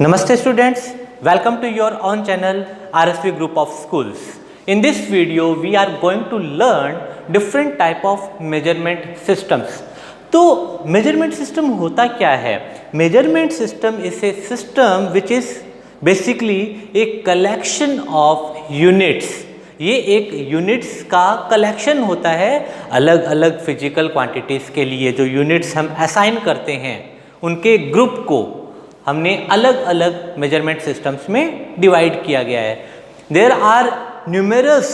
Namaste students, welcome to your own channel RSV Group of Schools. In this video we are going to learn different type of measurement systems. तो measurement system होता क्या है? Measurement system is a system which is basically a collection of units. ये एक units का collection होता है अलग अलग फिजिकल क्वांटिटीज़ के लिए। जो यूनिट्स हम असाइन करते हैं उनके ग्रुप को हमने अलग अलग मेजरमेंट सिस्टम्स में डिवाइड किया गया है। There are numerous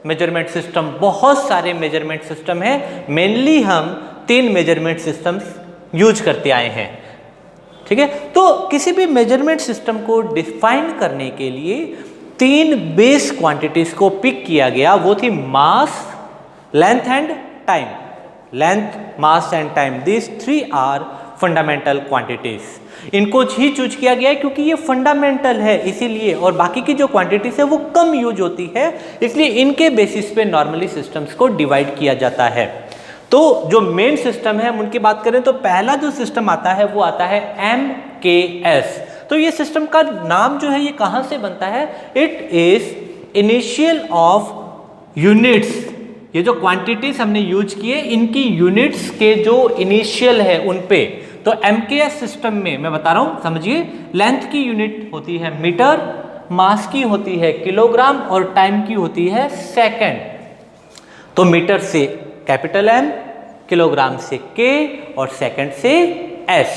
measurement system, बहुत सारे मेजरमेंट सिस्टम हैं। मेनली हम 3 मेजरमेंट सिस्टम्स यूज करते आए हैं, ठीक है। तो किसी भी मेजरमेंट सिस्टम को डिफाइन करने के लिए 3 बेस क्वांटिटीज को पिक किया गया। वो थी mass, length and time. Length, mass and time, these 3 are fundamental quantities. इनको ही चूज किया गया है क्योंकि ये फंडामेंटल है इसीलिए, और बाकी की जो क्वांटिटीज है वो कम यूज होती है, इसलिए इनके बेसिस पे नॉर्मली सिस्टम्स को डिवाइड किया जाता है। तो जो मेन सिस्टम है उनकी बात करें तो पहला जो सिस्टम आता है वो आता है MKS। तो ये सिस्टम का नाम जो है ये कहाँ से बनता है? It is initial of units. ये जो क्वांटिटीज हमने यूज किए इनकी यूनिट्स के जो इनिशियल है उन पे। तो MKS सिस्टम में मैं बता रहा हूं, समझिए। लेंथ की यूनिट होती है मीटर, मास की होती है किलोग्राम और टाइम की होती है सेकंड। तो मीटर से कैपिटल M, किलोग्राम से K और सेकंड से S।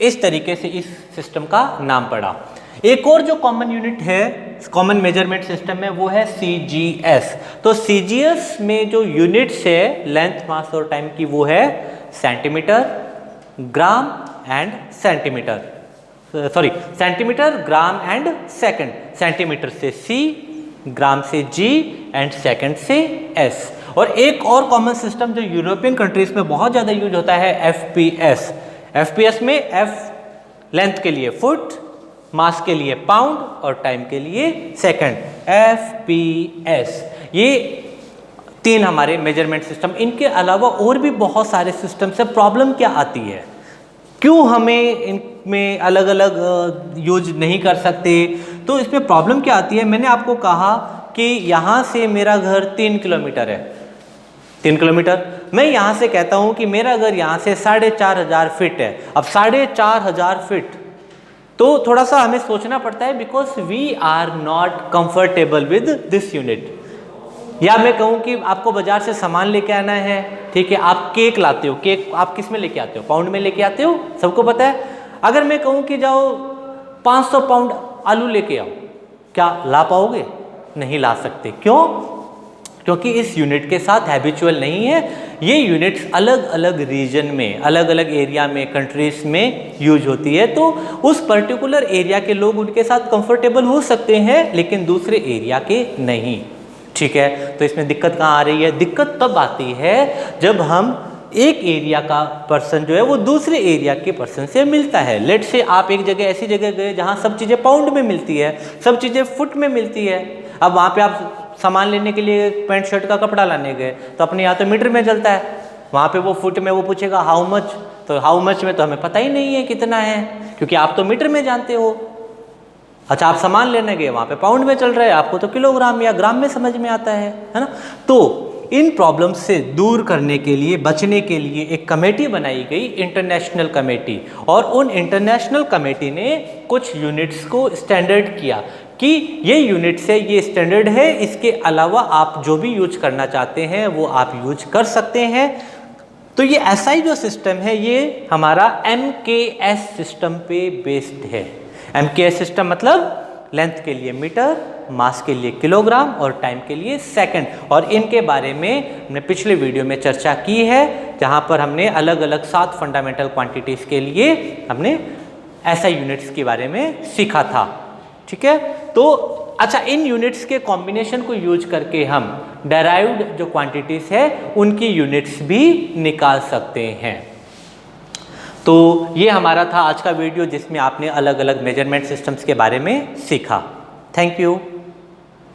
इस तरीके से इस सिस्टम का नाम पड़ा। एक और जो कॉमन यूनिट है कॉमन मेजरमेंट सिस्टम में वो है CGS। तो CGS में जो यूनिट्स है लेंथ, मास और टाइम की वो है centimetre, gram and centimetre, centimetre, gram and second. Centimetre से C, ग्राम से G एंड सेकंड से S। और एक और कॉमन सिस्टम जो यूरोपियन कंट्रीज में बहुत ज़्यादा यूज होता है FPS। FPS में F लेंथ के लिए फुट, मास के लिए पाउंड और टाइम के लिए सेकंड। FPS ये 3 हमारे मेजरमेंट सिस्टम। इनके अलावा और भी बहुत सारे सिस्टम से प्रॉब्लम क्या आती है, क्यों हमें इनमें अलग अलग यूज नहीं कर सकते? तो इसमें प्रॉब्लम क्या आती है? मैंने आपको कहा कि यहाँ से मेरा घर 3 किलोमीटर है, 3 किलोमीटर। मैं यहाँ से कहता हूँ कि मेरा घर यहाँ से 4,500 फीट है। अब 4,500 फीट तो थोड़ा सा हमें सोचना पड़ता है, because we are not comfortable with this unit. या मैं कहूँ कि आपको बाजार से सामान लेके आना है, ठीक है, आप केक लाते हो। केक आप किस में लेके आते हो? पाउंड में लेके आते हो, सबको पता है। अगर मैं कहूँ कि जाओ 500 पाउंड आलू लेके आओ, क्या ला पाओगे? नहीं ला सकते। क्यों? क्योंकि इस यूनिट के साथ हैबिचुअल नहीं है। ये यूनिट्स अलग अलग रीजन में, अलग अलग एरिया में, कंट्रीज में यूज होती है। तो उस पर्टिकुलर एरिया के लोग उनके साथ कंफर्टेबल हो सकते हैं लेकिन दूसरे एरिया के नहीं, ठीक है। तो इसमें दिक्कत कहाँ आ रही है? दिक्कत तब आती है जब हम एक एरिया का पर्सन जो है वो दूसरे एरिया के पर्सन से मिलता है। लेट से आप एक जगह ऐसी जगह गए जहाँ सब चीज़ें पाउंड में मिलती है, सब चीज़ें फुट में मिलती है। अब वहाँ पे आप सामान लेने के लिए पैंट शर्ट का कपड़ा लाने गए तो अपने यहाँ तो मीटर में चलता है, वहाँ पे वो फुट में वो पूछेगा हाउ मच। तो हाउ मच में तो हमें पता ही नहीं है कितना है, क्योंकि आप तो मीटर में जानते हो। अच्छा, आप सामान लेने गए वहाँ पे पाउंड में चल रहा है, आपको तो किलोग्राम या ग्राम में समझ में आता है ना। तो इन प्रॉब्लम्स से दूर करने के लिए, बचने के लिए एक कमेटी बनाई गई, इंटरनेशनल कमेटी। और उन इंटरनेशनल कमेटी ने कुछ यूनिट्स को स्टैंडर्ड किया कि ये यूनिट्स है, ये स्टैंडर्ड है, इसके अलावा आप जो भी यूज करना चाहते हैं वो आप यूज कर सकते हैं। तो ये SI जो सिस्टम है ये हमारा MKS सिस्टम पे बेस्ड है। MKS सिस्टम मतलब लेंथ के लिए मीटर, मास के लिए किलोग्राम और टाइम के लिए सेकंड। और इनके बारे में हमने पिछले वीडियो में चर्चा की है, जहाँ पर हमने अलग अलग 7 फंडामेंटल क्वांटिटीज़ के लिए हमने SI यूनिट्स के बारे में सीखा था, ठीक है। तो अच्छा, इन यूनिट्स के कॉम्बिनेशन को यूज करके हम डेराइव्ड जो क्वांटिटीज़ है उनकी यूनिट्स भी निकाल सकते हैं। तो ये हमारा था आज का वीडियो जिसमें आपने अलग अलग मेजरमेंट सिस्टम्स के बारे में सीखा। Thank you.